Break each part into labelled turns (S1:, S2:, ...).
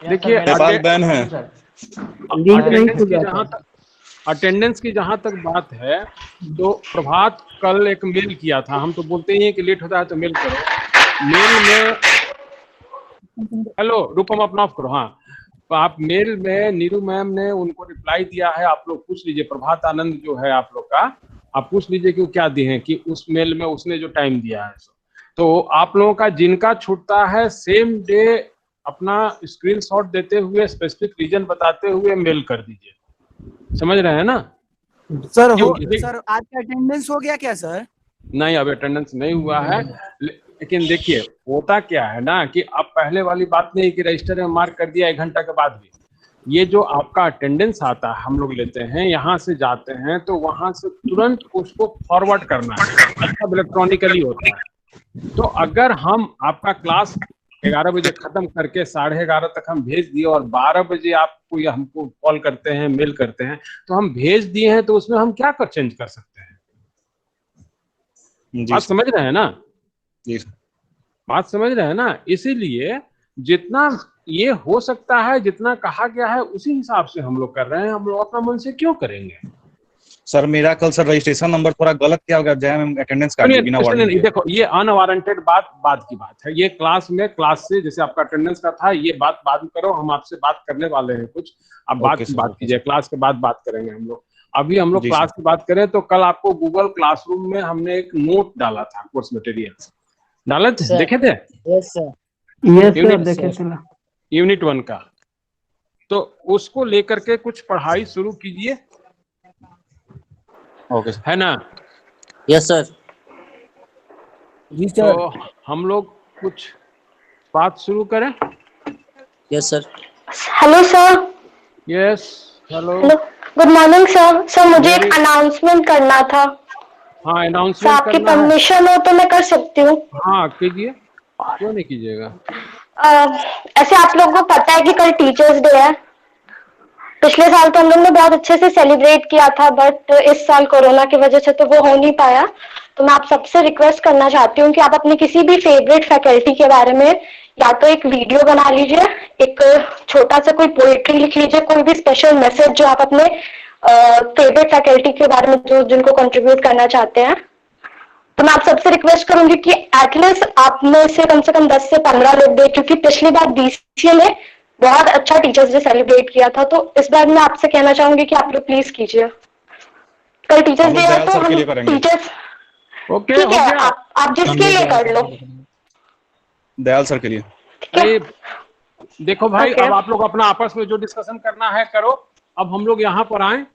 S1: देखिए
S2: नेपाल बैन है।
S1: अटेंडेंस की जहां तक बात है, तो प्रभात कल एक मेल किया था। हम तो बोलते ही हैं कि लेट होता है तो मेल करो। मेल में, हेलो रूपम अपना ऑफ करो। हाँ, तो आप मेल में नीरू मैम ने उनको रिप्लाई दिया है, आप लोग पूछ लीजिए। प्रभात आनंद जो है आप लोग का, आप पूछ लीजिए कि वो क्या दिए हैं, कि उस मेल में उसने जो टाइम दिया है। तो आप लोगों का जिनका छूटता है सेम डे अपना स्क्रीनशॉट देते हुए स्पेसिफिक रीजन बताते हुए मेल कर दीजिए। समझ रहे हैं ना
S3: सर? सर आज का अटेंडेंस हो गया क्या सर?
S1: नहीं, अब अटेंडेंस नहीं हुआ है। लेकिन देखिए होता क्या है ना, कि अब पहले वाली बात नहीं कि रजिस्टर में मार्क कर दिया 1 घंटा के बाद भी। ये जो आपका अटेंडेंस आता है, हम लोग लेते हैं, यहाँ से जाते हैं तो वहां से तुरंत उसको फॉरवर्ड करना है। सब इलेक्ट्रॉनिकली होता है। तो अगर हम आपका क्लास 11 बजे खत्म करके 11:30 तक हम भेज दिए और 12 बजे आपको या हमको कॉल करते हैं, मेल करते हैं, तो हम भेज दिए हैं, तो उसमें हम क्या कर चेंज कर सकते हैं? बात समझ रहे हैं ना?
S2: जी
S1: बात समझ रहे हैं ना? इसीलिए जितना ये हो सकता है, जितना कहा गया है, उसी हिसाब से हम लोग कर रहे हैं। हम लोग अपना मन से क्यों करेंगे?
S2: सर मेरा कल सर रजिस्ट्रेशन नंबर थोड़ा गलत क्या हो गया, जय मैम अटेंडेंस काट दी बिना वार्निंग के।
S1: देखो, ये अनवारंटेड बाद की बात है। ये क्लास से जैसे आपका अटेंडेंस का था, ये बात बाद में करो। हम आपसे बात करने वाले हैं कुछ, अब बात कीजिए। क्लास के बाद बात करेंगे हम लोग। अभी हम लोग क्लास की बात करें तो कल आपको गूगल क्लासरूम में हमने एक नोट डाला था, कोर्स मटेरियल डाला थे, देखे थे?
S3: यस सर,
S1: देखे थे यूनिट 1 का। तो उसको लेकर के कुछ पढ़ाई शुरू कीजिए।
S2: ओके
S1: है ना?
S3: Yes sir. जी सर।
S1: तो हम लोग कुछ बात शुरू करें।
S3: Yes sir.
S4: Hello sir.
S1: Yes hello.
S4: Good morning sir. Sir मुझे एक अनाउंसमेंट करना था।
S1: हाँ, अनाउंसमेंट
S4: आपकी
S1: करना है।
S4: परमिशन हो तो मैं कर सकती हूँ?
S1: हाँ कीजिए, क्यों नहीं कीजिएगा।
S4: ऐसे आप लोगों को पता है कि कल टीचर्स डे है। पिछले साल तो हम लोग ने बहुत अच्छे से सेलिब्रेट किया था, बट इस साल कोरोना की वजह से तो वो हो नहीं पाया। तो मैं आप सबसे रिक्वेस्ट करना चाहती हूँ कि आप अपने किसी भी फेवरेट फैकल्टी के बारे में या तो एक वीडियो बना लीजिए, एक छोटा सा कोई पोएट्री लिख लीजिए, कोई भी स्पेशल मैसेज जो आप अपने फेवरेट फैकल्टी के बारे में जो जिनको कंट्रीब्यूट करना चाहते हैं। तो मैं आप सबसे रिक्वेस्ट करूंगी कि एटलीस्ट आप में से कम 10 से 15 लोग दें, क्योंकि पिछली बार बीसीए में बहुत अच्छा टीचर्स डे सेलिब्रेट किया था। तो इस बार मैं आपसे कहना चाहूंगी कि आप लोग प्लीज कीजिए। कल टीचर्स डे है तो हम टीचर्स,
S1: ओके
S4: ठीक है, आप जिसके लिए कर लो।
S2: दयाल सर के लिए।
S1: अरे देखो भाई, अब आप लोग अपना आपस में जो डिस्कशन करना है करो। अब हम लोग यहाँ पर आए।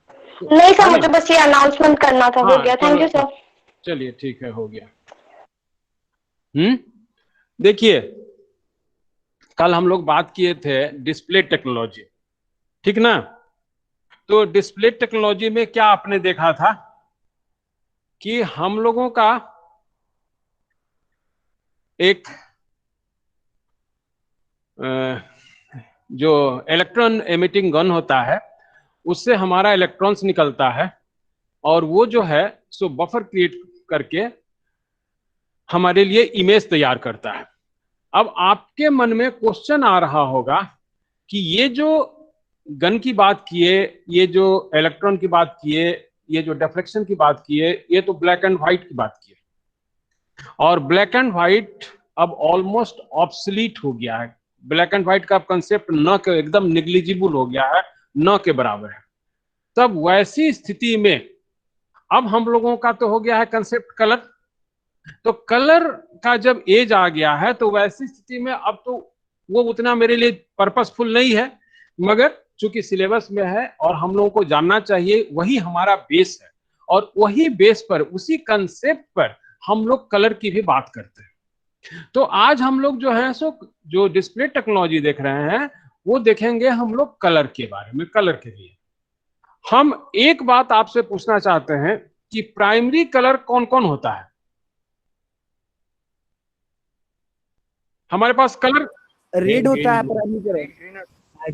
S4: नहीं सर, मुझे बस ये अनाउंसमेंट करना था। हो गया, थैंक यू सर।
S1: चलिए ठीक है, हो गया। देखिए कल हम लोग बात किए थे डिस्प्ले टेक्नोलॉजी, ठीक ना? तो डिस्प्ले टेक्नोलॉजी में क्या आपने देखा था कि हम लोगों का एक जो इलेक्ट्रॉन एमिटिंग गन होता है, उससे हमारा इलेक्ट्रॉन्स निकलता है, और वो जो है सो बफर क्रिएट करके हमारे लिए इमेज तैयार करता है। अब आपके मन में क्वेश्चन आ रहा होगा कि ये जो गन की बात किए, ये जो इलेक्ट्रॉन की बात किए, ये जो डिफ्लेक्शन की बात किए, ये तो ब्लैक एंड व्हाइट की बात किए, और ब्लैक एंड व्हाइट अब ऑलमोस्ट ऑब्सलीट हो गया है। ब्लैक एंड व्हाइट का कंसेप्ट न के एकदम निग्लिजिबल हो गया है, न के बराबर है। तब वैसी स्थिति में अब हम लोगों का तो हो गया है कंसेप्ट कलर। तो कलर का जब एज आ गया है, तो वैसी स्थिति में अब तो वो उतना मेरे लिए पर्पसफुल नहीं है, मगर चूंकि सिलेबस में है और हम लोगों को जानना चाहिए, वही हमारा बेस है, और वही बेस पर, उसी कंसेप्ट पर हम लोग कलर की भी बात करते हैं। तो आज हम लोग जो है सो जो डिस्प्ले टेक्नोलॉजी देख रहे हैं, वो देखेंगे हम लोग कलर के बारे में। कलर के लिए हम एक बात आपसे पूछना चाहते हैं कि प्राइमरी कलर कौन कौन होता है? हमारे पास कलर
S3: रेड होता है प्राइमरी कलर।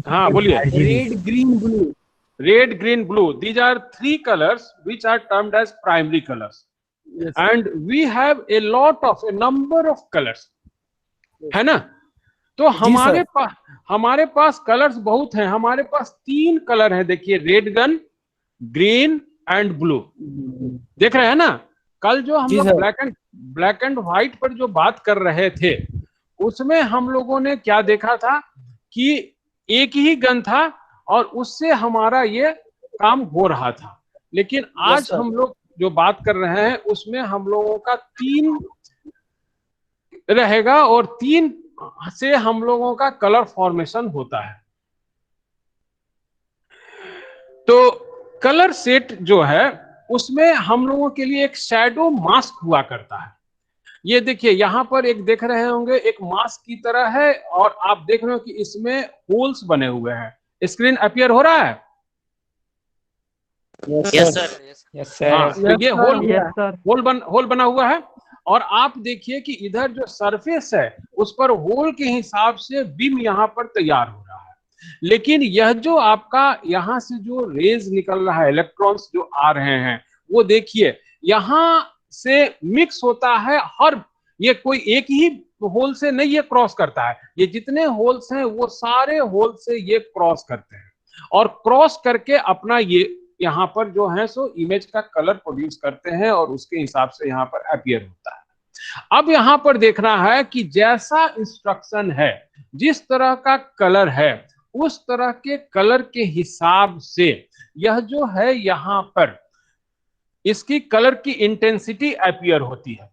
S1: हाँ बोलिए।
S3: Red, green, blue.
S1: Red, green, blue, these are 3 colors which are termed as primary colors. Yes. And we have a number of colors, है ना? तो हमारे पास कलर्स बहुत हैं। हमारे पास 3 कलर हैं, देखिए, red gun, green and blue. देख रहे हैं ना? कल जो हम लोग ब्लैक एंड व्हाइट पर जो बात कर रहे थे, उसमें हम लोगों ने क्या देखा था कि एक ही गन था और उससे हमारा ये काम हो रहा था। लेकिन आज हम लोग जो बात कर रहे हैं उसमें हम लोगों का 3 रहेगा और 3 से हम लोगों का कलर फॉर्मेशन होता है। तो कलर सेट जो है उसमें हम लोगों के लिए एक शैडो मास्क हुआ करता है। ये देखिए, यहां पर एक देख रहे होंगे, एक मास्क की तरह है और आप देख रहे हो कि इसमें होल्स बने हुए हैं। स्क्रीन अपीयर हो रहा है?
S5: Yes sir.
S1: हाँ, तो ये होल बना हुआ है और आप देखिए कि इधर जो सरफेस है उस पर होल के हिसाब से बीम यहाँ पर तैयार हो रहा है। लेकिन यह जो आपका यहाँ से जो रेज निकल रहा है, इलेक्ट्रॉन्स जो आ रहे हैं, वो देखिए यहाँ से मिक्स होता है। हर ये कोई एक ही होल से नहीं ये क्रॉस करता है, ये जितने होल्स हैं वो सारे होल से ये क्रॉस करते हैं और क्रॉस करके अपना ये यहाँ पर जो है सो इमेज का कलर प्रोड्यूस करते हैं और उसके हिसाब से यहाँ पर अपीयर होता है। अब यहाँ पर देखना है कि जैसा इंस्ट्रक्शन है, जिस तरह का कलर है, उस तरह के कलर के हिसाब से यह जो है यहाँ पर इसकी कलर की इंटेंसिटी अपीयर होती है।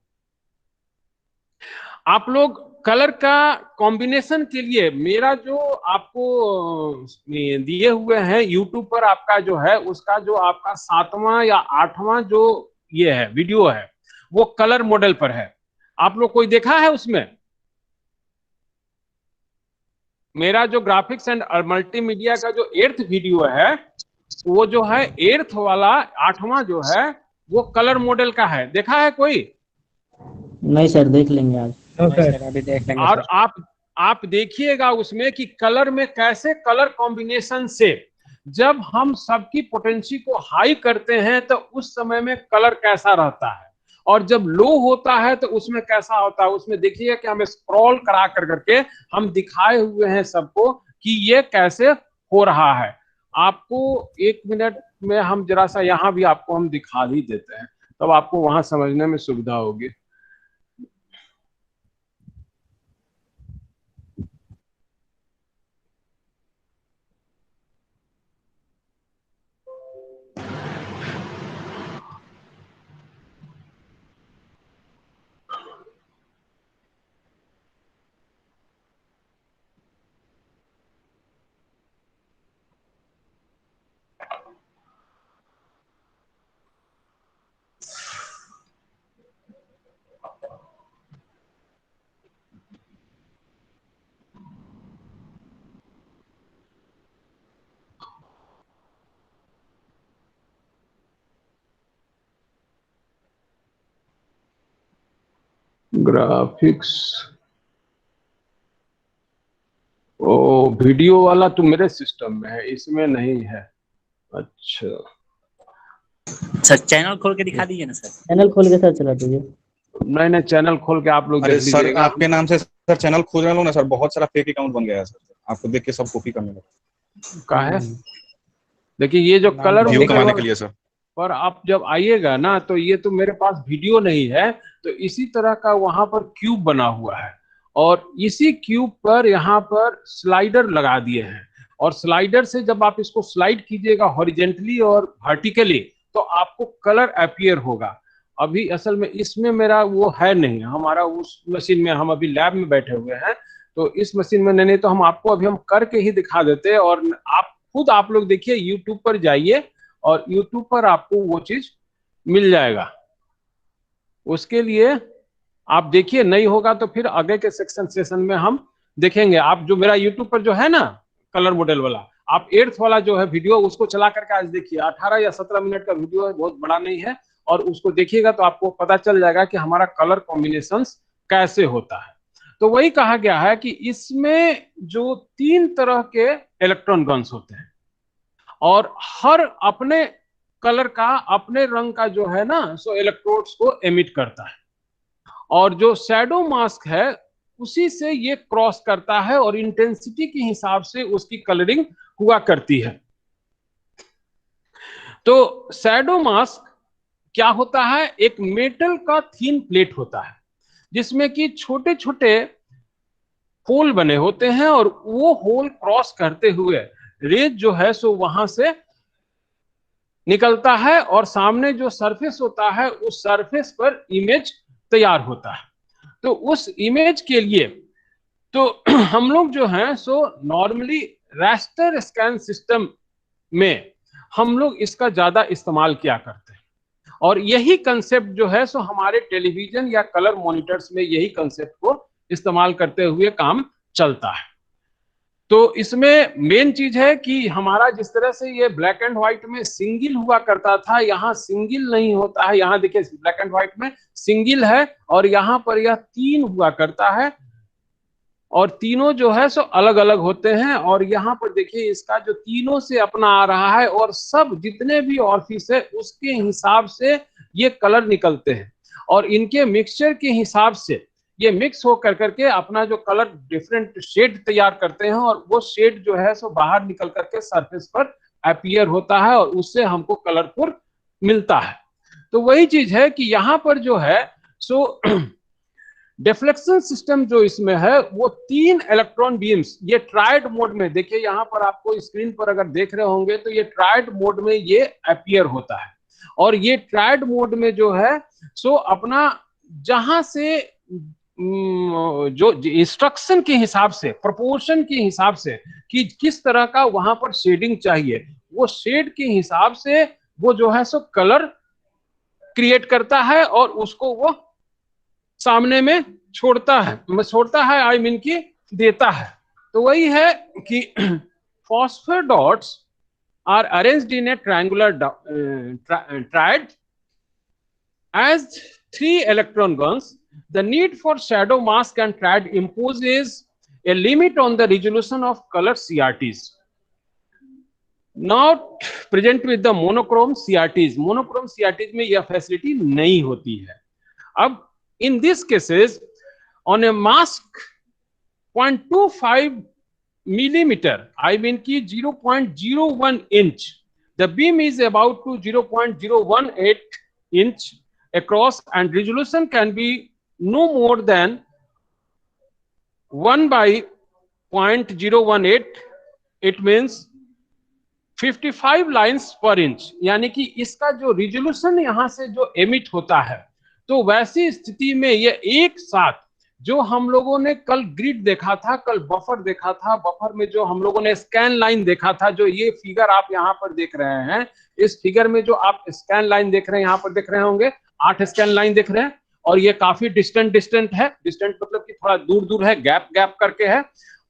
S1: आप लोग कलर का कॉम्बिनेशन के लिए मेरा जो आपको दिए हुए हैं यूट्यूब पर, आपका जो है उसका जो आपका 7वां या 8वां जो ये है वीडियो है, वो कलर मॉडल पर है। आप लोग कोई देखा है उसमें? मेरा जो ग्राफिक्स एंड मल्टीमीडिया का जो 8th वीडियो है, वो जो है 8th वाला 8वां जो है वो कलर मॉडल का है। देखा है कोई?
S5: नहीं सर, देख लेंगे आज।
S3: अभी देख लेंगे।
S1: और आप देखिएगा उसमें कि कलर में कैसे कलर कॉम्बिनेशन से जब हम सबकी पोटेंसी को हाई करते हैं तो उस समय में कलर कैसा रहता है और जब लो होता है तो उसमें कैसा होता है। उसमें देखिएगा कि हम स्क्रॉल करा करके हम दिखाए हुए हैं सबको कि ये कैसे हो रहा है। आपको 1 मिनट में हम जरा सा यहाँ भी आपको हम दिखा ही देते हैं, तब आपको वहां समझने में सुविधा होगी। ग्राफिक्स, ओ वीडियो वाला तो मेरे सिस्टम में है, इसमें नहीं है। अच्छा
S5: सर, चैनल खोल के दिखा दीजिए ना सर। चैनल खोल के सर चला दीजिए।
S1: नहीं, चैनल खोल के आप लोग
S2: अरे
S1: देख
S2: सर,
S1: लीजिएगा।
S2: आपके नाम से सर चैनल खोज रहे लोग ना सर, बहुत सारा फेक अकाउंट बन गया है सर, आपको देख के सब कॉपी करने लगे।
S1: का है? देखिए, ये जो कलर
S2: व्यू कमाने के लिए सर।
S1: पर आप जब आइएगा ना तो ये तो मेरे पास वीडियो नहीं है, तो इसी तरह का वहां पर क्यूब बना हुआ है और इसी क्यूब पर यहाँ पर स्लाइडर लगा दिए हैं और स्लाइडर से जब आप इसको स्लाइड कीजिएगा हॉरिजेंटली और वर्टिकली तो आपको कलर अपीयर होगा। अभी असल में इसमें मेरा वो है नहीं, हमारा उस मशीन में, हम अभी लैब में बैठे हुए हैं तो इस मशीन में नहीं तो हम आपको अभी हम करके ही दिखा देते। और आप खुद आप लोग देखिए, यूट्यूब पर जाइए और यूट्यूब पर आपको वो चीज मिल जाएगा। उसके लिए आप देखिए, नहीं होगा तो फिर आगे के सेशन में हम देखेंगे। आप जो मेरा यूट्यूब पर जो है ना कलर मॉडल वाला, आप 8th वाला जो है वीडियो उसको चला करके आज देखिए। 18 या 17 मिनट का वीडियो है, बहुत बड़ा नहीं है, और उसको देखिएगा तो आपको पता चल जाएगा कि हमारा कलर कॉम्बिनेशंस कैसे होता है। तो वही कहा गया है कि इसमें जो 3 तरह के इलेक्ट्रॉन गन्स होते हैं और हर अपने कलर का, अपने रंग का जो है ना सो इलेक्ट्रोड्स को एमिट करता है। और जो शैडो मास्क है उसी से ये क्रॉस करता है और इंटेंसिटी के हिसाब से उसकी कलरिंग हुआ करती है। तो शैडो मास्क क्या होता है, एक मेटल का थीन प्लेट होता है जिसमें कि छोटे छोटे होल बने होते हैं और वो होल क्रॉस करते हुए रेज जो है सो वहां से निकलता है और सामने जो सरफेस होता है उस सरफेस पर इमेज तैयार होता है। तो उस इमेज के लिए तो हम लोग जो है so normally raster scan system में हम लोग इसका ज्यादा इस्तेमाल किया करते हैं और यही कंसेप्ट जो है सो हमारे टेलीविजन या कलर मॉनिटर्स में यही कंसेप्ट को इस्तेमाल करते हुए काम चलता है। तो इसमें मेन चीज है कि हमारा जिस तरह से ये ब्लैक एंड व्हाइट में सिंगल हुआ करता था, यहाँ सिंगल नहीं होता है। यहाँ देखिए ब्लैक एंड व्हाइट में सिंगल है और यहाँ पर यह 3 हुआ करता है और तीनों जो है सो अलग अलग होते हैं। और यहाँ पर देखिए इसका जो तीनों से अपना आ रहा है और सब जितने भी ऑफिस है उसके हिसाब से ये कलर निकलते हैं और इनके मिक्सचर के हिसाब से ये मिक्स हो करके अपना जो कलर डिफरेंट शेड तैयार करते हैं और वो शेड जो है सो बाहर निकल करके सरफेस पर अपीयर होता है और उससे हमको कलरफुल मिलता है। तो वही चीज है कि यहाँ पर जो है सो डिफ्लेक्शन सिस्टम जो इसमें है वो 3 इलेक्ट्रॉन बीम्स, ये ट्रायड मोड में देखिए, यहाँ पर आपको स्क्रीन पर अगर देख रहे होंगे तो ये ट्रायड मोड में ये अपीयर होता है और ये ट्रायड मोड में जो है सो अपना जहां से जो इंस्ट्रक्शन के हिसाब से, प्रोपोर्शन के हिसाब से कि किस तरह का वहां पर शेडिंग चाहिए, वो शेड के हिसाब से वो जो है सो कलर क्रिएट करता है और उसको वो सामने में छोड़ता है आई मीन की देता है। तो वही है कि phosphor dots are arranged in a triangular triad as 3 electron guns. The need for shadow mask and triad imposes a limit on the resolution of color CRTs. Not present with the monochrome CRTs. Monochrome CRTs में यह facility नहीं होती है। अब in this cases on a mask 0.25 millimeter, I mean की 0.01 inch, the beam is about to 0.018 inch across and resolution can be no more than 1 by 0.018. It means 55 lines per inch, यानी कि इसका जो resolution यहां से जो emit होता है, तो वैसी स्थिति में ये एक साथ जो हम लोगों ने कल ग्रिड देखा था, कल बफर देखा था, बफर में जो हम लोगों ने स्कैन लाइन देखा था, जो ये फिगर आप यहाँ पर देख रहे हैं, इस फिगर में जो आप स्कैन लाइन देख रहे हैं, यहाँ पर देख रहे होंगे 8 स्कैन लाइन देख रहे हैं और ये काफी डिस्टेंट है। डिस्टेंट मतलब कि थोड़ा दूर है, गैप करके है।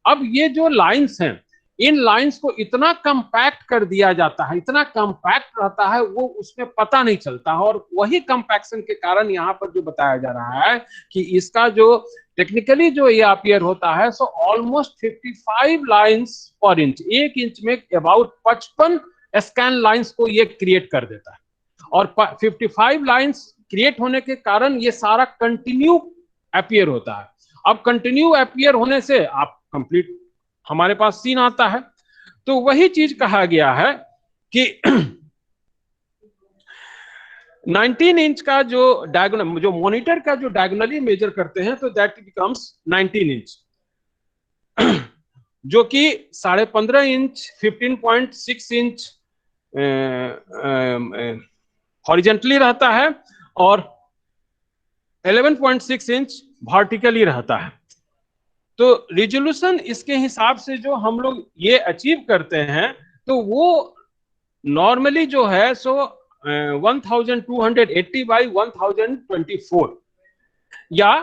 S1: अब ये जो लाइंस हैं, इन लाइंस को इतना कंपैक्ट कर दिया जाता है, इतना कंपैक्ट रहता है, वो उसमें पता नहीं चलता। और वही कंपैक्शन के कारण यहाँ पर जो बताया जा रहा है कि इसका जो टेक्निकली जो ये अपीयर होता है, सो ऑलमोस्ट 55 लाइंस पर इंच, 1 इंच में अबाउट 55 स्कैन लाइंस को ये क्रिएट कर देता है। और 55 लाइंस क्रिएट होने के कारण ये सारा कंटिन्यू अपीयर होता है। अब कंटिन्यू अपीयर होने से आप कंप्लीट हमारे पास सीन आता है। तो वही चीज कहा गया है कि 19 इंच का जो डायगोनल, जो मॉनिटर का जो डायगोनली मेजर करते हैं, तो दैट बिकम्स 19 इंच, जो कि 15.5 इंच, 15.6 इंच हॉरिजेंटली रहता है और 11.6 इंच वर्टिकली रहता है। तो रिजोल्यूशन इसके हिसाब से जो हम लोग ये अचीव करते हैं, तो वो नॉर्मली जो है सो 1280 बाई 1024 या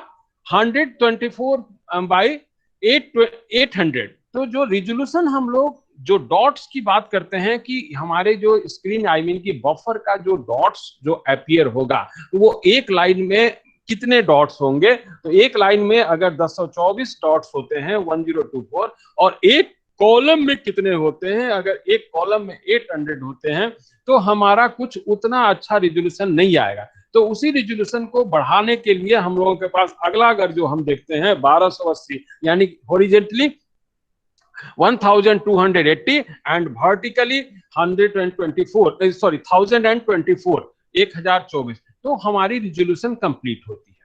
S1: 124 बाई 800। तो जो रिजोल्यूशन हम लोग जो डॉट्स की बात करते हैं कि हमारे जो स्क्रीन आई मीन की बफर का जो डॉट्स जो अपीयर होगा, वो एक लाइन में कितने डॉट्स होंगे, तो एक लाइन में अगर 1024 डॉट्स होते हैं 1024, और एक कॉलम में कितने होते हैं, अगर एक कॉलम में 800 होते हैं, तो हमारा कुछ उतना अच्छा रिजोल्यूशन नहीं आएगा। तो उसी रिजोल्यूशन को बढ़ाने के लिए हम लोगों के पास अगला अगर जो हम देखते हैं 1280 यानी हॉरिजॉन्टली 1280 एंड वर्टिकली 1024 तो हमारी रिजोल्यूशन कंप्लीट होती है।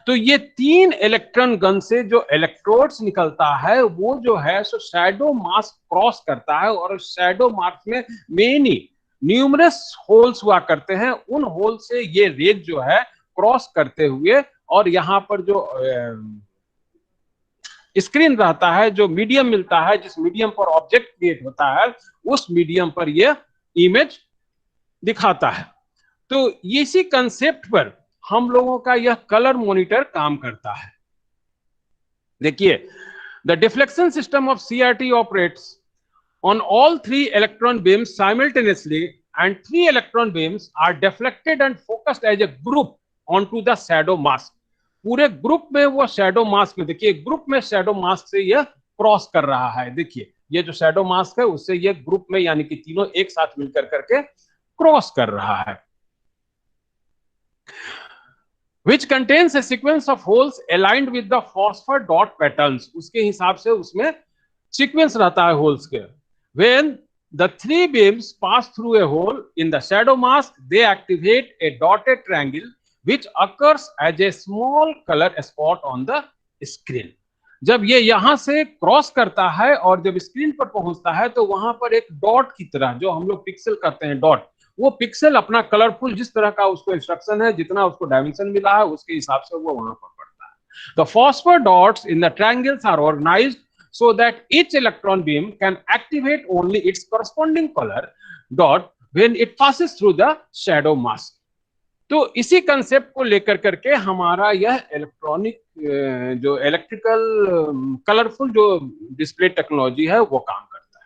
S1: तो ये 3 इलेक्ट्रॉन गन से जो इलेक्ट्रोड्स निकलता है वो जो है सो शैडो मास्क क्रॉस करता है, और शैडो मास्क में मेनी न्यूमरस होल्स हुआ करते हैं। उन होल से ये रेज जो है क्रॉस करते हुए, और यहाँ पर जो स्क्रीन रहता है, जो मीडियम मिलता है, जिस मीडियम पर ऑब्जेक्ट क्रिएट होता है, उस मीडियम पर यह इमेज दिखाता है। तो इसी कंसेप्ट पर हम लोगों का यह कलर मॉनिटर काम करता है। देखिए, the deflection system of CRT operates on all 3 electron beams simultaneously, and 3 electron beams are deflected and focused as a group onto the shadow mask. पूरे ग्रुप में वो शैडो मास्क में, देखिए ग्रुप में शैडो मास्क से यह cross कर रहा है। देखिए ये जो शैडो मास्क है उससे ये ग्रुप में यानी कि तीनों एक साथ मिलकर करके क्रॉस कर रहा है। Which contains a sequence of holes aligned with the phosphor dot patterns. उसके हिसाब से उसमें सीक्वेंस रहता है होल्स के। When the 3 beams pass through a hole in the shadow mask, they activate a dotted triangle which occurs as a small color spot on the screen. जब ये यहां से क्रॉस करता है और जब स्क्रीन पर पहुंचता है तो वहां पर एक डॉट की तरह, जो हम लोग पिक्सल कहते हैं डॉट, वो पिक्सल अपना कलरफुल जिस तरह का उसको इंस्ट्रक्शन है, जितना उसको डायमेंशन मिला है उसके हिसाब से वो वहां पर पड़ता है। The phosphor dots in the triangles are organized so that each electron beam can activate only its corresponding color dot when it passes through the shadow mask. तो इसी कंसेप्ट को लेकर करके हमारा यह इलेक्ट्रॉनिक जो इलेक्ट्रिकल कलरफुल जो display technology है वो काम करता है।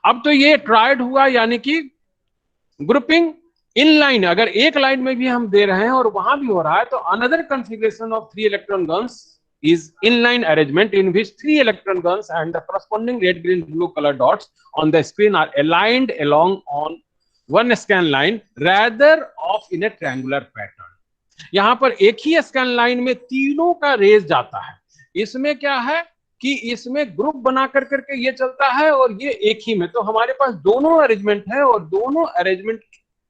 S1: अब तो ये ट्राइड हुआ, यानी कि ग्रुपिंग इन लाइन, अगर एक लाइन में भी हम दे रहे हैं और वहां भी हो रहा है, तो another configuration of 3 electron guns is inline arrangement in which 3 electron guns and the corresponding red, green, blue color dots on the screen are aligned along on one scan line rather off in a triangular pattern. यहाँ पर एक ही scan line में तीनों का raise जाता है। इसमें क्या है कि इसमें ग्रुप बना कर करके ये चलता है और ये एक ही में, तो हमारे पास दोनों अरेंजमेंट है और दोनों अरेंजमेंट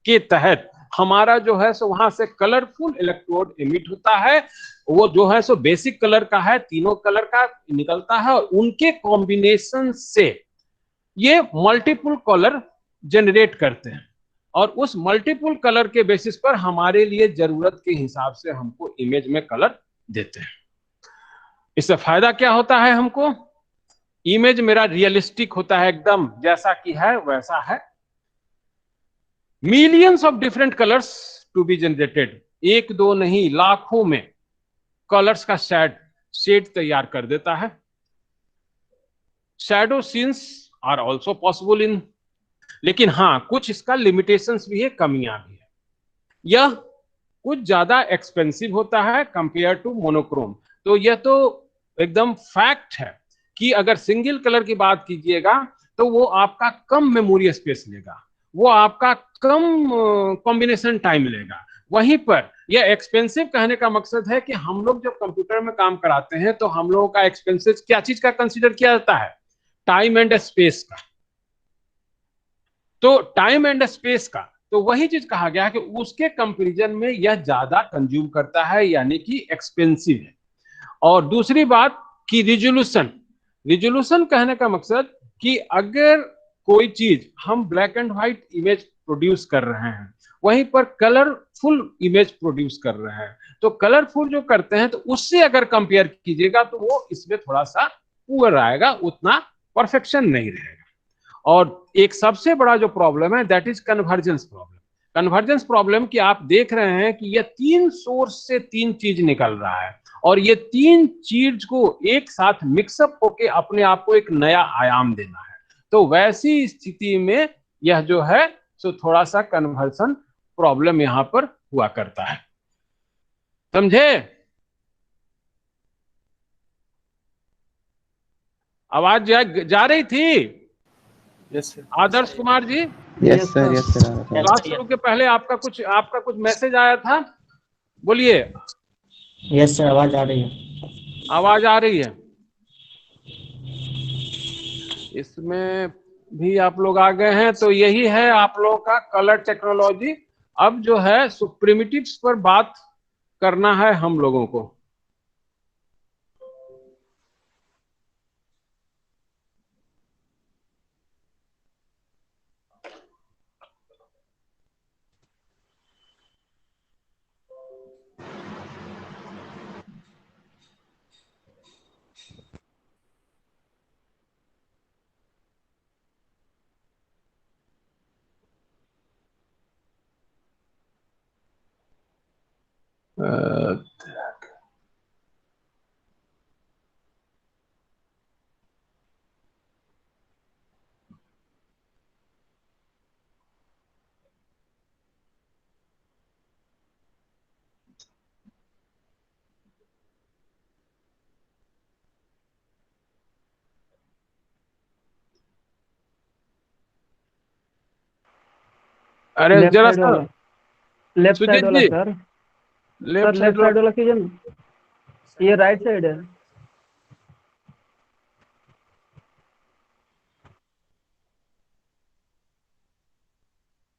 S1: के तहत हमारा जो है सो वहां से कलरफुल इलेक्ट्रोड इमिट होता है। वो जो है सो बेसिक कलर का है, तीनों कलर का निकलता है और उनके कॉम्बिनेशन से ये मल्टीपल कलर जनरेट करते हैं और उस मल्टीपल कलर के बेसिस पर हमारे लिए जरूरत के हिसाब से हमको इमेज में कलर देते हैं। इससे फायदा क्या होता है हमको? इमेज मेरा रियलिस्टिक होता है, एकदम जैसा कि है वैसा है। Millions of different colours to be generated, एक दो नहीं लाखों में कलर्स का शेड तैयार कर देता है। Shadow scenes are also possible in, लेकिन हाँ कुछ इसका लिमिटेशंस भी है, कमियां भी है। यह कुछ ज्यादा एक्सपेंसिव होता है कंपेयर टू मोनोक्रोम। तो यह तो एकदम फैक्ट है कि अगर सिंगल कलर की बात कीजिएगा तो वो आपका कम मेमोरी स्पेस लेगा, वो आपका कम कॉम्बिनेशन टाइम लेगा। वहीं पर यह एक्सपेंसिव कहने का मकसद है कि हम लोग जब कंप्यूटर में काम कराते हैं तो हम लोगों का एक्सपेंसिव क्या चीज का कंसीडर किया जाता है? टाइम एंड स्पेस का। तो टाइम एंड स्पेस का तो वही चीज कहा गया है कि उसके कंपैरिजन में यह ज्यादा कंज्यूम करता है, यानी कि एक्सपेंसिव है। और दूसरी बात कि रिजोल्यूशन कहने का मकसद कि अगर कोई चीज हम black and white image produce कर रहे हैं, वहीं पर कलरफुल इमेज प्रोड्यूस कर रहे हैं, तो कलरफुल जो करते हैं तो उससे अगर कंपेयर कीजिएगा तो वो इसमें थोड़ा सा पुअर आएगा, उतना परफेक्शन नहीं रहेगा। और एक सबसे बड़ा जो प्रॉब्लम है that is convergence problem. Convergence problem कि आप देख रहे हैं कि यह 3 सोर्स से 3 चीज निकल रहा है और ये 3 चीज को एक साथ मिक्सअप होके अपने आप को एक नया आयाम देना है। तो वैसी स्थिति में यह जो है सो थोड़ा सा कन्वर्जन प्रॉब्लम यहां पर हुआ करता है, समझे? आवाज जा रही थी?
S6: Yes sir.
S1: Adarsh Kumar ji?
S6: Yes sir, yes sir.
S1: Class शुरू के पहले आपका कुछ मैसेज आया था? बोलिए।
S5: यस सर, आवाज आ रही है।
S1: आवाज आ रही है। इसमें भी आप लोग आ गए हैं, तो यही है आप लोगों का कलर टेक्नोलॉजी। अब जो है सो प्रिमिटिव्स पर बात करना है हम लोगों को। अरे
S3: लेफ्ट
S1: जरा
S3: साइड
S1: सा
S3: वाला, लेफ्ट साइड
S1: सुजीत
S3: वाला
S1: जी,
S3: sir. Sir
S1: left side
S3: left side वाला कीजिए ना, ये राइट साइड है।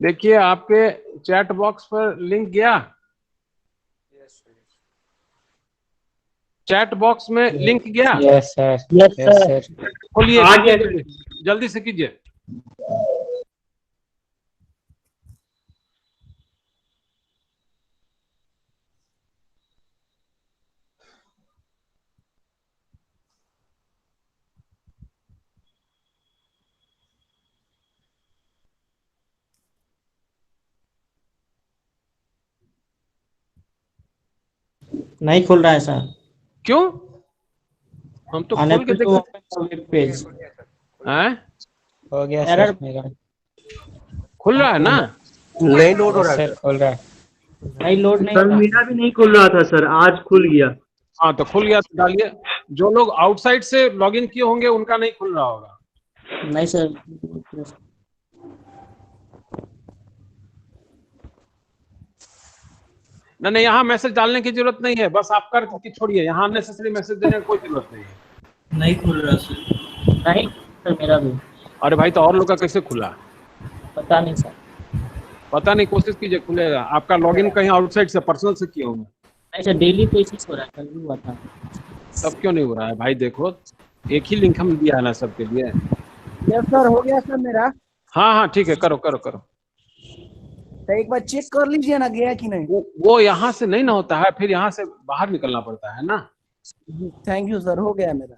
S1: देखिए आपके चैट बॉक्स पर लिंक गया। चैट बॉक्स में लिंक गया।
S5: Yes sir, yes sir.
S1: खोलिए,
S6: आ
S1: कीजिए
S6: गया।
S1: जल्दी, जल्दी से कीजिए।
S5: नहीं खुल रहा है सर।
S1: क्यों? हम तो खोल के
S5: अनएबल टू
S1: देखे।
S5: Open web page.
S1: हैं?
S5: हो गया एरर मेरा।
S1: खुल रहा है ना?
S6: नहीं लोड हो रहा है
S5: सर
S6: सर।
S5: खुल रहा है। नहीं लोड नहीं
S6: सर
S5: हो रहा।
S6: मेरा भी नहीं खुल रहा था सर, आज खुल गया।
S1: हाँ तो खुल गया तो डालिए। जो लोग आउटसाइड से लॉगिन किए होंगे उनका नहीं खुल रहा होगा।
S5: नहीं सर।
S1: नहीं नहीं, यहाँ मैसेज डालने की जरूरत नहीं है, बस आप कर के छोड़िए। यहाँ अननेसेसरी मैसेज देने की कोई जरूरत नहीं है।
S6: नहीं खुल रहा सर।
S5: नहीं सर, मेरा भी
S1: अरे भाई, तो और लोग का कैसे खुला?
S5: पता नहीं सर।
S1: पता नहीं, कोशिश कीजिए खुलेगा। आपका लॉगिन कहीं आउटसाइड से पर्सनल से किए होंगे।
S5: नहीं सर, डेली तो इसी से हो रहा है, कल भी हुआ था।
S1: तब क्यों नहीं हो रहा है भाई? देखो, एक ही लिंक हम दिया है ना सबके लिए।
S3: यस सर, हो गया सर मेरा।
S1: हाँ हाँ ठीक है, करो करो करो।
S3: तो एक बार चेक कर लीजिए ना, गया कि नहीं।
S1: वो यहाँ से नहीं ना होता है, फिर यहाँ से बाहर निकलना पड़ता है ना।
S3: थैंक यू सर, हो गया मेरा।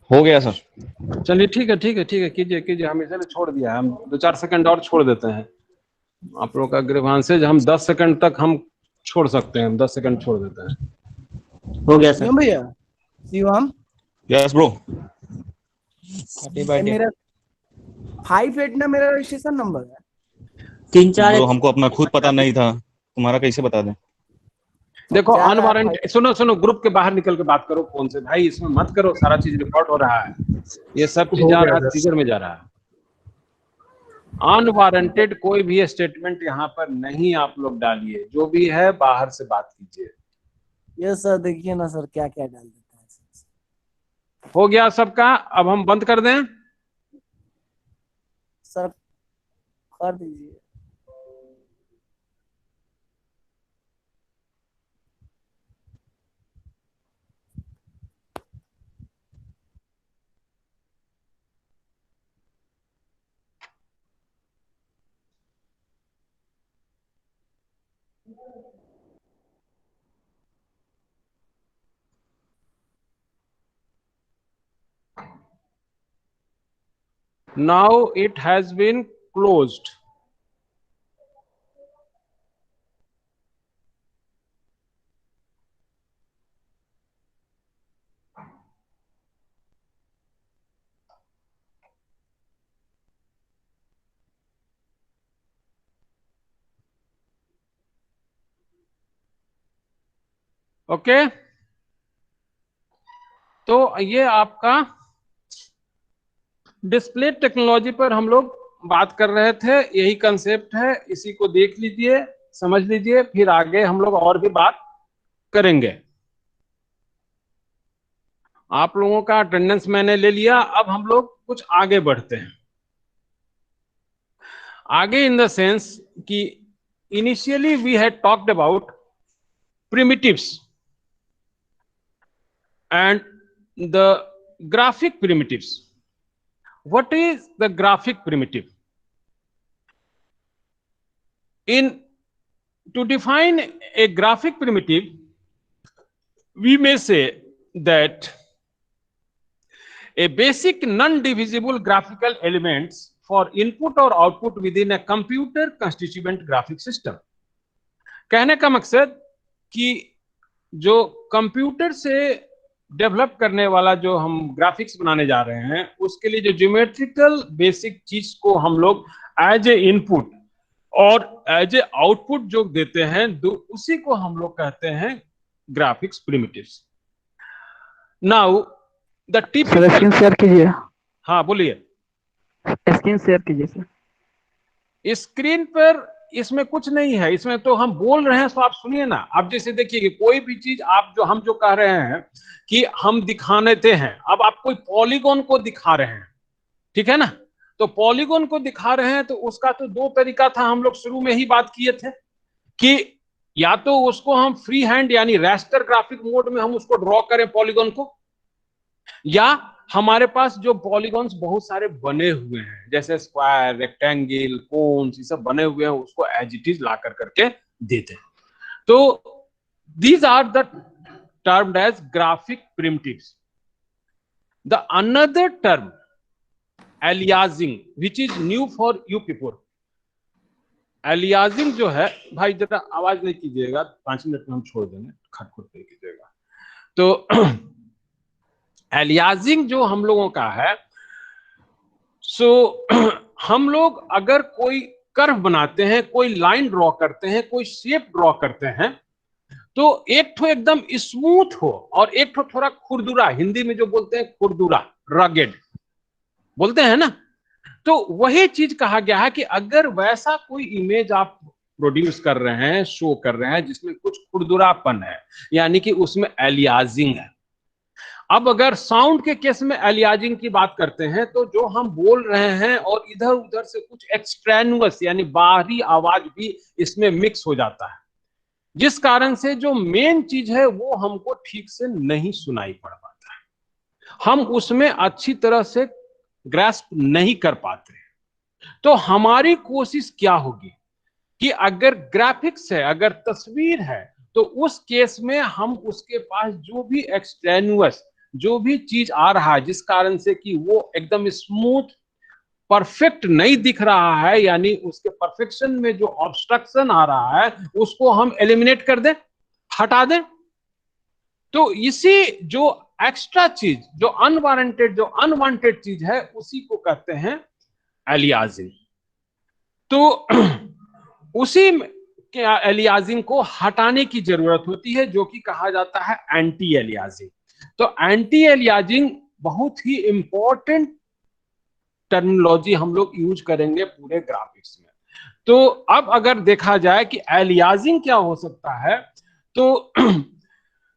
S2: हो गया सर।
S1: चलिए ठीक है ठीक है ठीक है, कीजिए कीजिए। हम इसे छोड़ दिया है, हम 2-4 सेकंड और छोड़ देते हैं। आप लोग का ग्रीवांसेज हम 10 सेकंड तक हम छोड़ सकते हैं, हम 10 सेकंड छोड़ देते हैं।
S5: हो गया सर।
S3: क्यों भैया? Shivam,
S2: yes bro.
S5: हैप्पी
S3: ये
S5: बर्थडे।
S3: मेरा 58 ना मेरा रजिस्ट्रेशन नंबर है।
S5: 3-4
S2: ब्रो हमको अपना खुद पता नहीं था, तुम्हारा कैसे बता दें?
S1: देखो
S3: क्या
S1: अनवारंटेड, सुनो सुनो, ग्रुप के बाहर निकल के बात करो फोन से भाई। इसमें मत करो, सारा चीज रिकॉर्ड हो रहा है। ये सब चीज जा रहा है, ट्रिगर में जा रहा है। अनवारंटेड कोई भी स्टेटमेंट यहाँ पर नहीं आप लोग डालिए। जो भी है बाहर से बात कीजिए।
S3: यस सर, देखिए ना सर क्या क्या डाल देता है।
S1: हो गया सबका? अब हम बंद कर दें?
S3: सर कर दीजिए।
S1: Now it has been closed. Okay, तो ये आपका डिस्प्ले टेक्नोलॉजी पर हम लोग बात कर रहे थे, यही कंसेप्ट है, इसी को देख लीजिए, समझ लीजिए, फिर आगे हम लोग और भी बात करेंगे। आप लोगों का अटेंडेंस मैंने ले लिया, अब हम लोग कुछ आगे बढ़ते हैं। आगे इन द सेंस कि initially we had talked about primitives and the graphic primitives. What is the graphic primitive? To define a graphic primitive, we may say that a basic non-divisible graphical elements for input or output within a computer constituent graphic system. कहने का मकसद कि जो computer से develop करने वाला जो हम ग्राफिक्स बनाने जा रहे हैं, उसके लिए जो ज्योमेट्रिकल बेसिक चीज को हम लोग एज ए इनपुट और एज ए आउटपुट जो देते हैं, उसी को हम लोग कहते हैं graphics primitives. Now the tip
S7: screen share कीजिए।
S1: हाँ बोलिए।
S7: स्क्रीन शेयर कीजिए सर।
S1: स्क्रीन पर इसमें कुछ नहीं है, इसमें तो हम बोल रहे हैं, तो आप सुनिए ना। आप जैसे देखिए कि कोई भी चीज हम जो कह रहे हैं कि हम दिखाने थे हैं, अब आप कोई पॉलीगॉन को दिखा रहे हैं, ठीक है ना, तो पॉलीगॉन को दिखा रहे हैं, तो उसका तो दो तरीका था, हम लोग शुरू में ही बात किए थे कि या तो उसको हम फ्री हैंड यानी रैस्टर ग्राफिक मोड में हम उसको ड्रॉ करें पॉलीगॉन को, या हमारे पास जो पॉलीगॉन्स बहुत सारे बने हुए हैं जैसे स्क्वायर, रेक्टेंगल, कोन्स, ये सब बने हुए हैं, उसको एज इट इज ला करके देते हैं। तो these are the termed as graphic primitives. The another term aliasing which is new for you people. Aliasing जो है, भाई जरा आवाज नहीं कीजिएगा, 5 मिनट में हम छोड़ देंगे, खटखट नहीं कीजिएगा। तो एलियासिंग जो हम लोगों का है, हम लोग अगर कोई कर्व बनाते हैं, कोई लाइन ड्रॉ करते हैं, कोई शेप ड्रॉ करते हैं, तो एक ठो एकदम स्मूथ हो और एक ठो थोड़ा खुरदुरा, हिंदी में जो बोलते हैं खुरदुरा, रगेड बोलते हैं ना, तो वही चीज कहा गया है कि अगर वैसा कोई इमेज आप प्रोड्यूस कर रहे हैं, शो कर रहे हैं, जिसमें कुछ खुरदुरापन है, यानी कि उसमें एलियासिंग है। अब अगर साउंड के केस में एलियासिंग की बात करते हैं, तो जो हम बोल रहे हैं और इधर उधर से कुछ एक्सट्रेनुअस यानी बाहरी आवाज भी इसमें मिक्स हो जाता है, जिस कारण से जो मेन चीज है वो हमको ठीक से नहीं सुनाई पड़ पाता है, हम उसमें अच्छी तरह से ग्रास्प नहीं कर पाते। तो हमारी कोशिश क्या होगी कि अगर ग्राफिक्स है, अगर तस्वीर है, तो उस केस में हम उसके पास जो भी एक्सट्रेनुअस जो भी चीज आ रहा है, जिस कारण से कि वो एकदम स्मूथ परफेक्ट नहीं दिख रहा है, यानी उसके परफेक्शन में जो ऑब्स्ट्रक्शन आ रहा है, उसको हम एलिमिनेट कर दें, हटा दें। तो इसी जो एक्स्ट्रा चीज, जो अनवांटेड, जो अनवांटेड चीज है, उसी को कहते हैं एलियासिंग। तो उसी एलियासिंग को हटाने की जरूरत होती है, जो कि कहा जाता है एंटी एलियासिंग। तो एंटी एलियासिंग बहुत ही इंपॉर्टेंट टर्मिनोलॉजी हम लोग यूज करेंगे पूरे ग्राफिक्स में। तो अब अगर देखा जाए कि एलियासिंग क्या हो सकता है, तो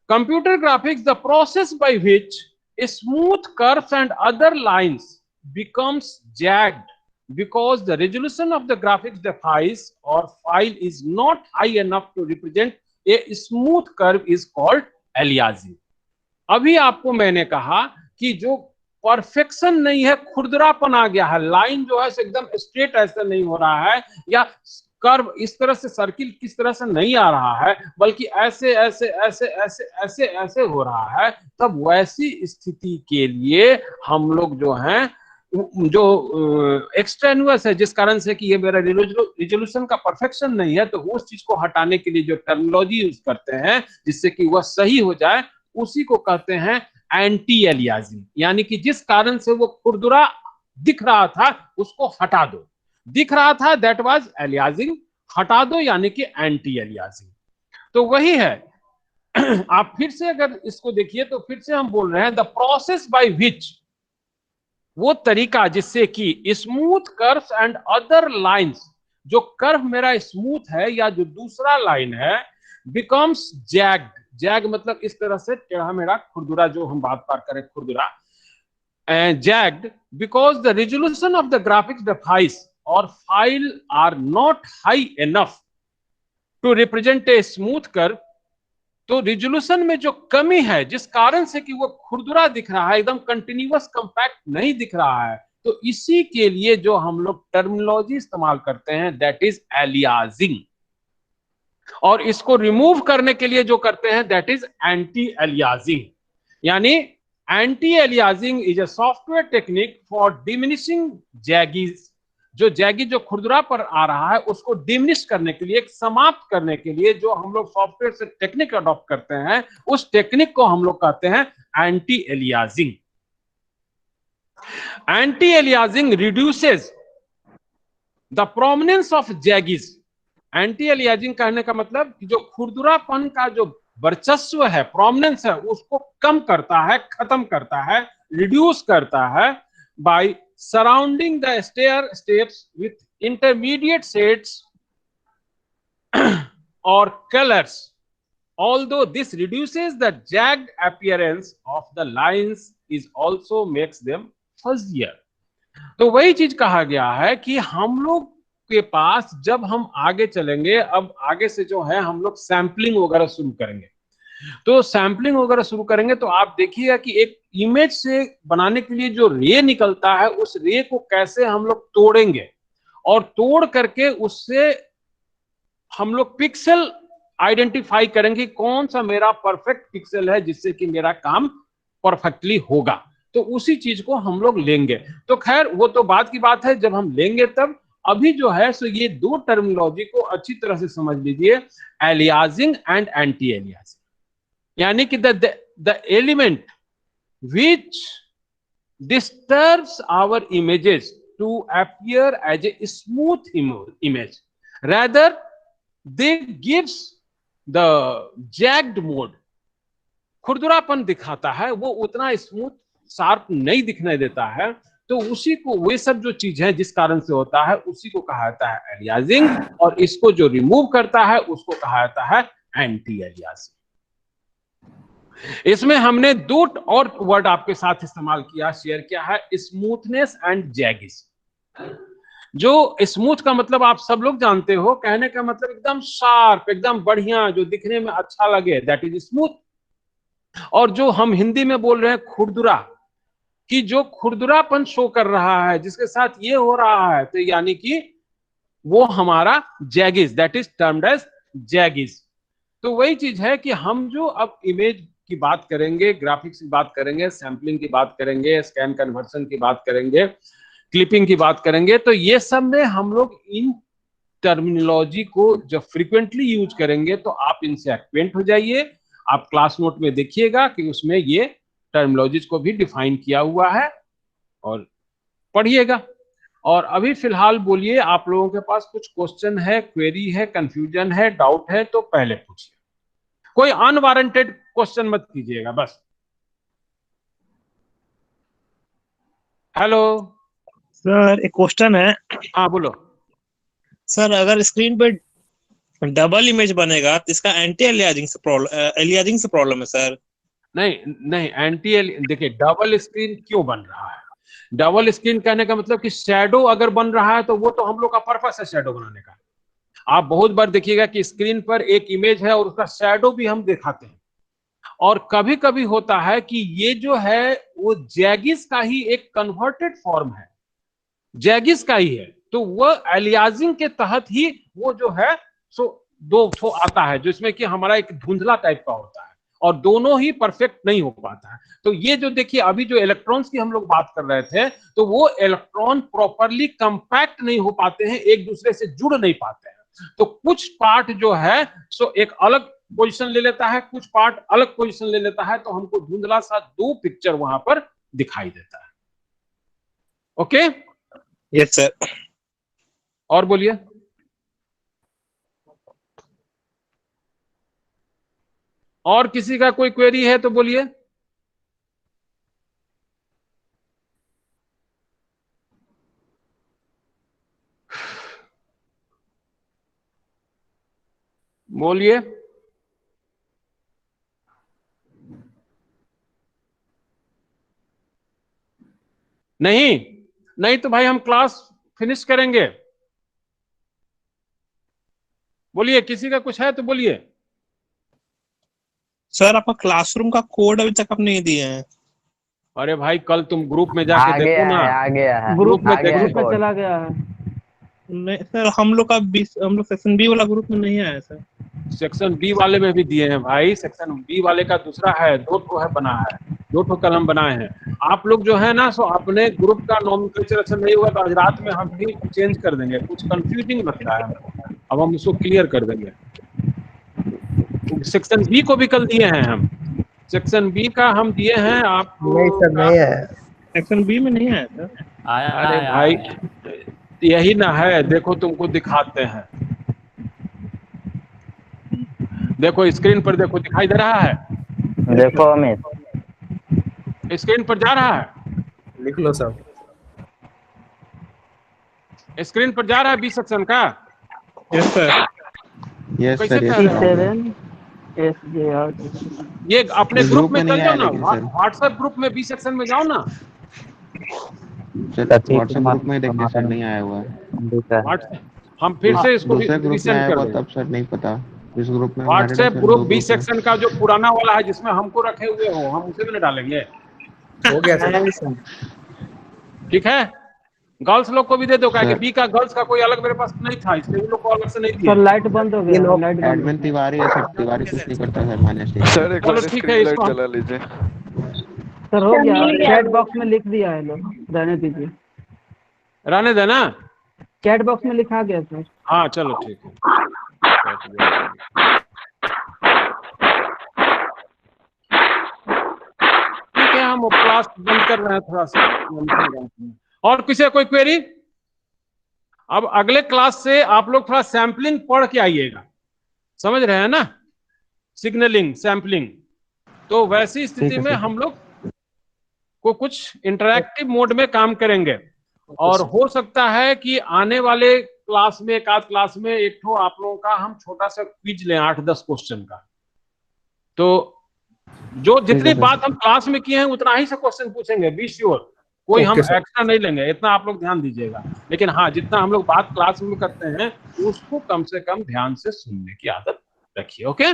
S1: computer graphics the process by which smooth curves and other lines becomes jagged because the resolution of the graphics device or file is not high enough to represent a smooth curve is called aliasing। अभी आपको मैंने कहा कि जो perfection नहीं है, खुरदरापन आ गया है, लाइन जो है एकदम स्ट्रेट ऐसा नहीं हो रहा है, या कर्व इस तरह से, सर्किल किस तरह से नहीं आ रहा है, बल्कि ऐसे ऐसे ऐसे ऐसे ऐसे ऐसे हो रहा है, तब वैसी स्थिति के लिए हम लोग जो हैं, जो एक्सट्रेनुअस है, जिस कारण से कि ये मेरा रिजोल्यूशन का परफेक्शन नहीं है, तो उस चीज को हटाने के लिए जो टर्मिनोलॉजी यूज करते हैं जिससे कि वह सही हो जाए, उसी को कहते हैं एंटी एलियासिंग। यानी कि जिस कारण से वो खुरदुरा दिख रहा था, उसको हटा दो, दिख रहा था दैट वाज एलियासिंग, हटा दो यानी कि एंटी एलियासिंग। तो वही है। आप फिर से अगर इसको देखिए, तो फिर से हम बोल रहे हैं द प्रोसेस बाय व्हिच वो तरीका जिससे कि smooth curves and other lines, जो कर्व मेरा स्मूथ है या जो दूसरा लाइन है, बिकम्स जैग्ड। जैग मतलब इस तरह से टेढ़ा मेढ़ा, खुरदुरा, जो हम बात बात करें खुरदुरा, jagged because the resolution of the graphics device or file are not high enough to represent a smooth curve। तो रिजोल्यूशन में जो कमी है, जिस कारण से कि वो खुरदुरा दिख रहा है, एकदम कंटिन्यूअस कंपैक्ट नहीं दिख रहा है, तो इसी के लिए जो हम लोग टर्मिनोलॉजी इस्तेमाल करते हैं, दैट इज एलियाजिंग। और इसको रिमूव करने के लिए जो करते हैं, दैट इज एंटी एलियाजिंग। यानी anti aliasing is a software technique for diminishing jaggies. जो जैगी, जो खुरदुरा पर आ रहा है, उसको डिमिनिश करने के लिए, समाप्त करने के लिए जो हम लोग सॉफ्टवेयर से टेक्निक अडॉप्ट करते हैं, उस टेक्निक को हम लोग कहते हैं anti aliasing. Anti aliasing reduces the prominence of jaggies. Anti aliasing कहने का मतलब कि जो खुरदुरापन का जो वर्चस्व है, प्रोमिनेंस है, उसको कम करता है, खत्म करता है, रिड्यूस करता है, bye surrounding the stair steps with intermediate shades or colors, although this reduces the jagged appearance of the lines is also makes them fuzzier। तो वही चीज कहा गया है कि हम लोग के पास जब हम आगे चलेंगे, अब आगे से जो है हम लोग सैंपलिंग वगैरह शुरू करेंगे, तो सैंपलिंग वगैरह शुरू करेंगे तो आप देखिएगा कि एक इमेज से बनाने के लिए जो रे निकलता है, उस रे को कैसे हम लोग तोड़ेंगे, और तोड़ करके उससे हम लोग पिक्सल आइडेंटिफाई करेंगे, कौन सा मेरा परफेक्ट पिक्सल है जिससे कि मेरा काम परफेक्टली होगा। तो उसी चीज को हम लोग लेंगे। तो खैर वो तो बात की बात है, जब हम लेंगे तब। अभी जो है सो ये दो टर्मिनोलॉजी को अच्छी तरह से समझ लीजिए, एलियाजिंग एंड एंटी एलियाजिंग। यानी कि the element which disturbs our images to appear as a smooth image, rather they gives the jagged mode। खुरदुरापन दिखाता है, वो उतना स्मूथ शार्प नहीं दिखने देता है। तो उसी को, वे सब जो चीज है जिस कारण से होता है, उसी को कहा जाता है एलियाजिंग, और इसको जो रिमूव करता है उसको कहा जाता है एंटी एलियाजिंग। इसमें हमने दो और वर्ड आपके साथ इस्तेमाल किया, शेयर किया है, स्मूथनेस एंड जैगिस। जो स्मूथ का मतलब आप सब लोग जानते हो, कहने का मतलब एकदम शार्प, एकदम बढ़िया, जो दिखने में अच्छा लगे, दैट इज स्मूथ। और जो हम हिंदी में बोल रहे हैं खुरदुरा, कि जो खुरदुरापन शो कर रहा है, जिसके साथ ये हो रहा है, तो यानी कि वो हमारा जैगिस, दैट इज टर्म्ड एज जैगिस। तो वही चीज है कि हम जो अब इमेज की बात करेंगे, ग्राफिक्स की बात करेंगे, सैंपलिंग की बात करेंगे, स्कैन कन्वर्सन की बात करेंगे, क्लिपिंग की बात करेंगे, तो ये सब में हम लोग इन टर्मिनोलॉजी को जब फ्रीक्वेंटली यूज करेंगे तो आप इनसे एक्वेंट हो जाइए। आप क्लास नोट में देखिएगा कि उसमें ये टर्मिनोलॉजीज को भी डिफाइन किया हुआ है, और पढ़िएगा। और अभी फिलहाल बोलिए, आप लोगों के पास कुछ क्वेश्चन है, क्वेरी है, कंफ्यूजन है, डाउट है, तो पहले पूछिए। कोई अनवारंटेड क्वेश्चन मत कीजिएगा बस। हेलो
S8: सर, एक क्वेश्चन है।
S1: हाँ बोलो।
S8: सर, अगर स्क्रीन पे डबल इमेज बनेगा तो इसका एंटी एलियाजिंग से प्रॉब्लम है सर?
S1: नहीं नहीं, देखिए डबल स्क्रीन क्यों बन रहा है? डबल स्क्रीन कहने का मतलब कि शैडो अगर बन रहा है तो वो तो हम लोग का पर्पस है शैडो बनाने का। आप बहुत बार देखिएगा कि स्क्रीन पर एक इमेज है और उसका शैडो भी हम दिखाते हैं, और कभी कभी होता है कि ये जो है वो जैगिस का ही एक कन्वर्टेड फॉर्म है, जैगिस का ही है, तो वो एलियाजिंग के तहत ही वो जो है सो दो ठो आता है, जिसमें कि हमारा एक धुंधला टाइप का होता है, और दोनों ही परफेक्ट नहीं हो पाता है। तो ये जो देखिए, अभी जो इलेक्ट्रॉन्स की हम लोग बात कर रहे थे, तो वो इलेक्ट्रॉन प्रॉपरली कंपैक्ट नहीं हो पाते हैं, एक दूसरे से जुड़ नहीं पाते हैं। तो कुछ पार्ट जो है सो एक अलग पोजीशन ले लेता है, कुछ पार्ट अलग पोजीशन ले लेता है, तो हमको धुंधला सा दो पिक्चर वहां पर दिखाई देता है। Okay,
S8: yes sir.
S1: और बोलिए। और किसी का कोई क्वेरी है तो बोलिए। बोलिए। नहीं नहीं तो भाई हम क्लास फिनिश करेंगे। बोलिए, किसी का कुछ है तो बोलिए।
S8: सर आपका क्लासरूम का कोड अभी तक आप नहीं दिए हैं।
S1: अरे भाई कल तुम ग्रुप में जाके देखो ना,
S3: आ गया है
S1: ग्रुप में
S3: गया है
S1: देखो।
S3: कोड।
S7: चला गया है।
S8: नहीं सर, हम लोग सेक्शन बी वाला ग्रुप में नहीं आया सर।
S1: सेक्शन बी वाले में भी दिए हैं भाई, सेक्शन बी वाले का दूसरा है, 2 ठो है बना है, 2 ठो कलम बनाए हैं। आप लोग जो है ना सो अपने ग्रुप का नॉमेनक्लेचर अच्छा नहीं हुआ तो आज रात में हम भी चेंज कर देंगे, कुछ कंफ्यूजिंग लगता है हमको, अब हम उसको क्लियर कर देंगे। सेक्शन बी को भी कल दिए हैं हम, सेक्शन बी का हम दिए हैं आपको।
S6: नहीं सर, नहीं है।
S8: सेक्शन बी में नहीं आया सर।
S1: अरे भाई यही ना है, देखो तुमको दिखाते हैं, देखो स्क्रीन पर देखो, दिखाई दे रहा है?
S3: देखो अमित,
S1: स्क्रीन पर जा रहा है?
S6: लिख लो सर।
S1: स्क्रीन पर जा रहा है बी सेक्शन का?
S8: Yes sir.
S1: कैसे कह रहे हो? ये अपने ग्रुप में चल जाओ ना, व्हाट्सएप ग्रुप में बी सेक्शन में जाओ ना।
S9: व्हाट्सएप ग्रुप में देखिए सर, नहीं आया हुआ है।
S1: हम फिर से इसको
S9: दूसरे ग्रुप में
S1: रीसेंड
S9: आया
S1: कर
S9: हुआ
S1: दें।
S9: तब सर नहीं पता, इस ग्रुप में
S1: व्हाट्सएप ग्रुप बी सेक्शन का जो पुराना वाला है जिसमें हमको रखे हुए हो, हम उसे भी नहीं डालेंगे।
S6: हो गया सर।
S1: ठीक है, गर्ल्स लोग को भी दे दो, क्या बी का गर्ल्स का कोई अलग मेरे पास नहीं था, इसलिए उन लोग को अलग से नहीं दिया।
S7: सर लाइट बंद हो गया, लाइट बंद।
S9: एडमिन तिवारी है सर, तिवारी कुछ नहीं करता सर, माइनस
S10: सर एक बार
S1: ठीक है, इसको
S10: चला लीजिए।
S7: सर हो गया, चैट बॉक्स में लिख दिया है, लोग रहने दीजिए।
S1: रहने देना,
S7: चैट बॉक्स में लिखा गया सर।
S1: हाँ चलो ठीक है। ठीक है, हम क्लास बंद कर रहे हैं थोड़ा सा। और किसी का कोई क्वेरी? अब अगले क्लास से आप लोग थोड़ा सैंपलिंग पढ़ के आइएगा, समझ रहे हैं ना, सिग्नलिंग सैंपलिंग। तो वैसी स्थिति में हम लोग को कुछ इंटरैक्टिव मोड में काम करेंगे, और हो सकता है कि आने वाले क्लास में, एक आध क्लास में एक ठो आप लोगों का हम छोटा सा क्विज लें 8-10 क्वेश्चन का। तो जो जितनी बात हम क्लास में किए हैं उतना ही से क्वेश्चन पूछेंगे, बी श्योर। कोई हम एक्स्ट्रा नहीं लेंगे, इतना आप लोग ध्यान दीजिएगा। लेकिन हाँ, जितना हम लोग बात क्लास में करते हैं उसको कम से कम ध्यान से सुनने की आदत रखिए। ओके,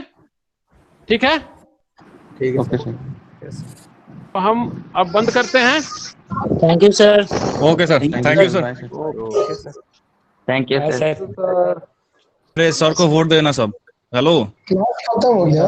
S1: ठीक है?
S6: ठीक है
S9: ओके
S6: सर।
S9: सर।
S1: तो हम अब बंद करते हैं।
S5: Thank you sir.
S2: Okay sir, thank you sir.
S3: Thank you sir.
S2: Sir को वोट देना सब। हेलो,
S6: क्लास खत्म हो गया।